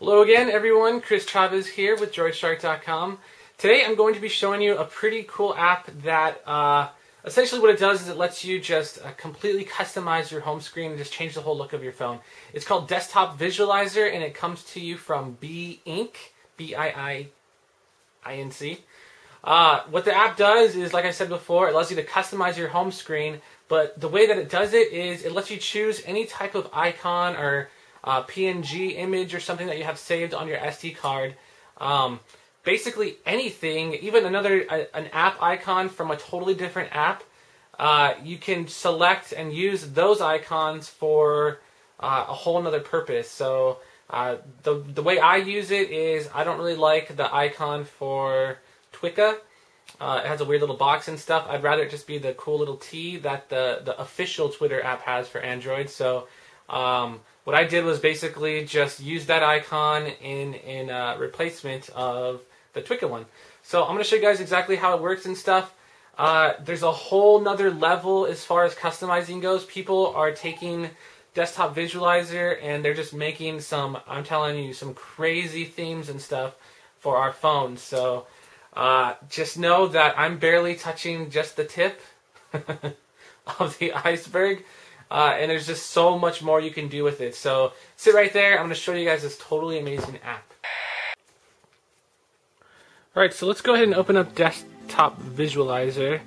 Hello again, everyone. Chris Chavez here with droidshark.com. Today I'm going to be showing you a pretty cool app that essentially what it does is it lets you just completely customize your home screen and just change the whole look of your phone. It's called Desktop Visualizer and it comes to you from Biinc, B-I-I-N-C. What the app does is, like I said before, it allows you to customize your home screen, but the way that it does it is it lets you choose any type of icon or PNG image or something that you have saved on your SD card. Basically anything, even an app icon from a totally different app, you can select and use those icons for a whole nother purpose. So the way I use it is I don't really like the icon for Twika. It has a weird little box and stuff. I'd rather it just be the cool little T that the official Twitter app has for Android. So what I did was basically just use that icon in replacement of the Twika one. So I'm going to show you guys exactly how it works and stuff. There's a whole nother level as far as customizing goes. People are taking Desktop Visualizer and they're just making some, I'm telling you, some crazy themes and stuff for our phones. So just know that I'm barely touching just the tip of the iceberg. And there's just so much more you can do with it. So sit right there. I'm going to show you guys this totally amazing app. Alright, so let's go ahead and open up Desktop Visualizer.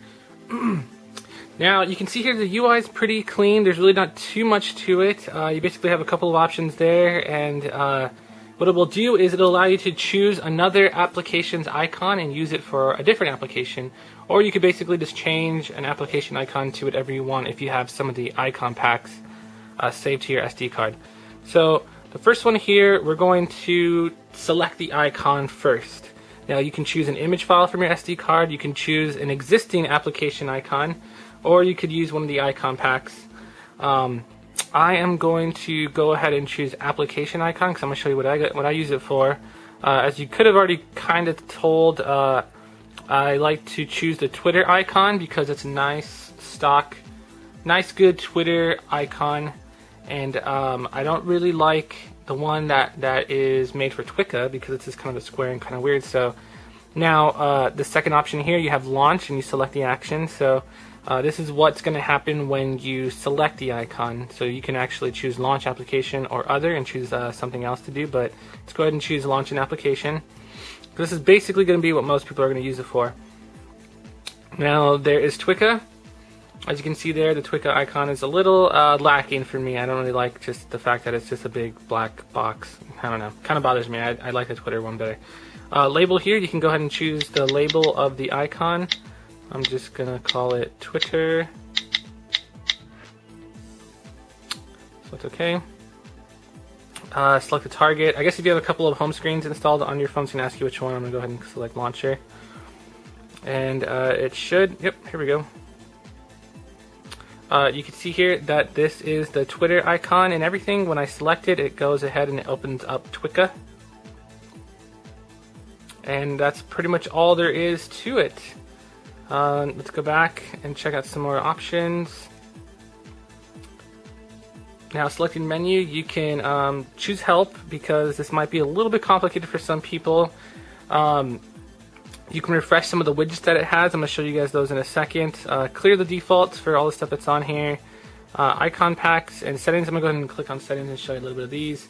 Now you can see here the UI is pretty clean. There's really not too much to it. You basically have a couple of options there, and what it will do is it'll allow you to choose another application's icon and use it for a different application. Or you could basically just change an application icon to whatever you want if you have some of the icon packs saved to your SD card. So the first one here, we're going to select the icon first. Now you can choose an image file from your SD card, you can choose an existing application icon, or you could use one of the icon packs. I am going to go ahead and choose application icon because I'm going to show you what I use it for. As you could have already kind of told, I like to choose the Twitter icon because it's a nice stock, nice good Twitter icon, and I don't really like the one that is made for Twika because it's just kind of a square and kind of weird. So now the second option here, you have launch and you select the action. So this is what's going to happen when you select the icon. So you can actually choose launch application or other and choose something else to do, but let's go ahead and choose launch an application. This is basically going to be what most people are going to use it for. Now there is Twika. As you can see there, the Twika icon is a little lacking for me. I don't really like just the fact that it's just a big black box. I don't know, kind of bothers me. I like the Twitter one better. Label here, you can go ahead and choose the label of the icon. I'm just going to call it Twitter. So it's okay. Select the target. I guess if you have a couple of home screens installed on your phone, it's going to ask you which one. I'm going to go ahead and select launcher. And it should, yep, here we go. You can see here that this is the Twitter icon and everything. When I select it, it goes ahead and it opens up Twika. And that's pretty much all there is to it. Let's go back and check out some more options. Now selecting menu, you can choose help because this might be a little bit complicated for some people. You can refresh some of the widgets that it has. I'm going to show you guys those in a second. Clear the defaults for all the stuff that's on here. Icon packs and settings. I'm going to go ahead and click on settings and show you a little bit of these.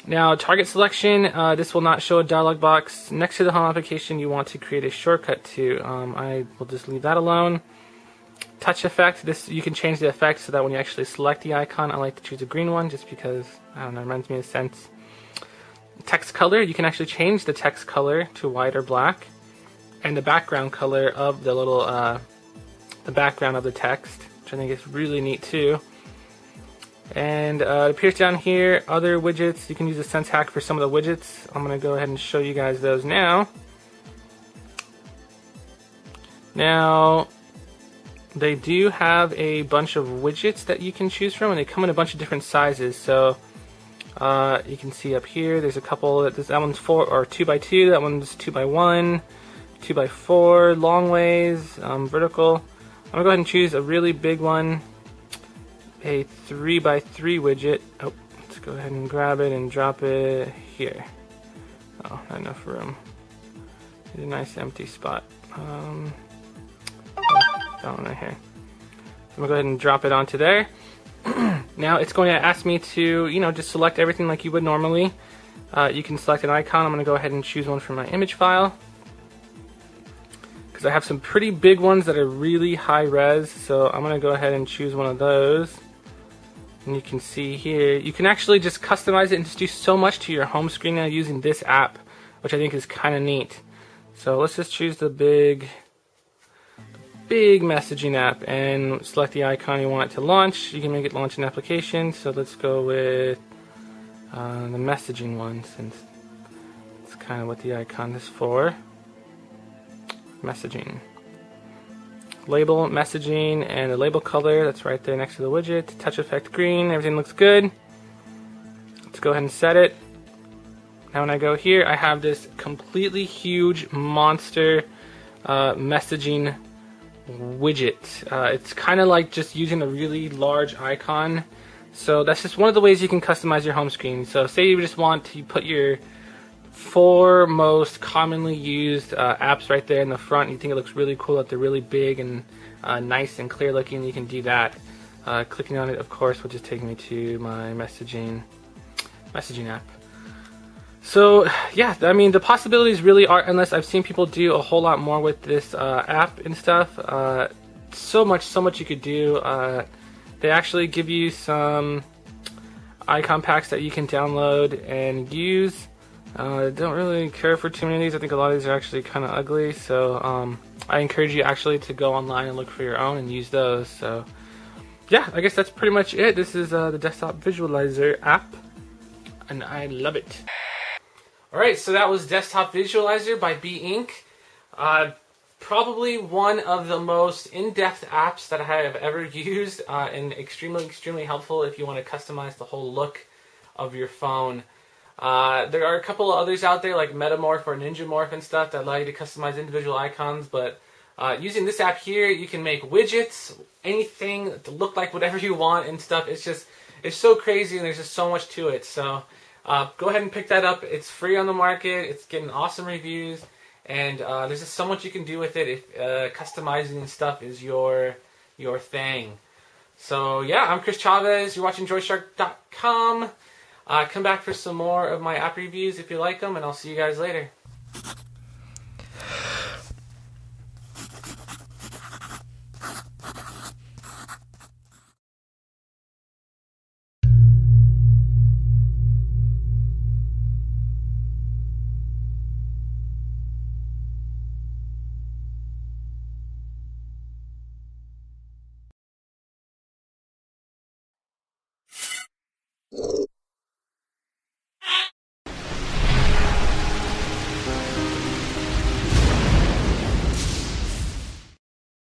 Now target selection, this will not show a dialog box. Next to the home application you want to create a shortcut to. I will just leave that alone. Touch effect, this you can change the effect so that when you actually select the icon, I like to choose a green one just because, I don't know, it reminds me of sense. Text color, you can actually change the text color to white or black, and the background color of the little the background of the text, which I think is really neat too. And it appears down here, other widgets. You can use a sense hack for some of the widgets. I'm going to go ahead and show you guys those now. Now they do have a bunch of widgets that you can choose from, and they come in a bunch of different sizes. So you can see up here, there's a couple. That one's 2x2. That one's 2x1, 2x4, long ways, vertical. I'm gonna go ahead and choose a really big one, a 3x3 widget. Oh, let's go ahead and grab it and drop it here. Oh, not enough room. Need a nice empty spot. That one right here. I'm gonna go ahead and drop it onto there. Now it's going to ask me to, just select everything like you would normally. You can select an icon. I'm gonna go ahead and choose one from my image file, because I have some pretty big ones that are really high res. So I'm gonna go ahead and choose one of those. And you can see here, you can actually just customize it and just do so much to your home screen now using this app, which I think is kind of neat. So let's just choose the big messaging app and select the icon you want it to launch. You can make it launch an application. So let's go with the messaging one, since it's kind of what the icon is for. Messaging. Label, messaging, and the label color, that's right there next to the widget. Touch effect green, everything looks good. Let's go ahead and set it. Now when I go here, I have this completely huge monster messaging widget. It's kind of like just using a really large icon. So that's just one of the ways you can customize your home screen. So say you just want to put your 4 most commonly used apps right there in the front. You think it looks really cool that they're really big and nice and clear looking. You can do that. Clicking on it, of course, will just take me to my messaging app. So yeah, I mean, the possibilities really are endless. I've seen people do a whole lot more with this app and stuff. So much you could do. They actually give you some icon packs that you can download and use. I don't really care for too many of these. I think a lot of these are actually kind of ugly, so I encourage you actually to go online and look for your own and use those. So yeah, I guess that's pretty much it. This is the desktop visualizer app, and I love it. Alright, so that was Desktop Visualizer by B Inc. Probably one of the most in-depth apps that I have ever used, and extremely helpful if you want to customize the whole look of your phone. There are a couple of others out there like Metamorph or Ninjamorph and stuff that allow you to customize individual icons, but using this app here, you can make widgets, anything to look like whatever you want and stuff. It's so crazy, and there's just so much to it. So go ahead and pick that up. It's free on the market. It's getting awesome reviews, and there's just so much you can do with it if customizing and stuff is your thing. So yeah, I'm Chris Chavez. You're watching droidshark.com. Come back for some more of my app reviews if you like them, and I'll see you guys later.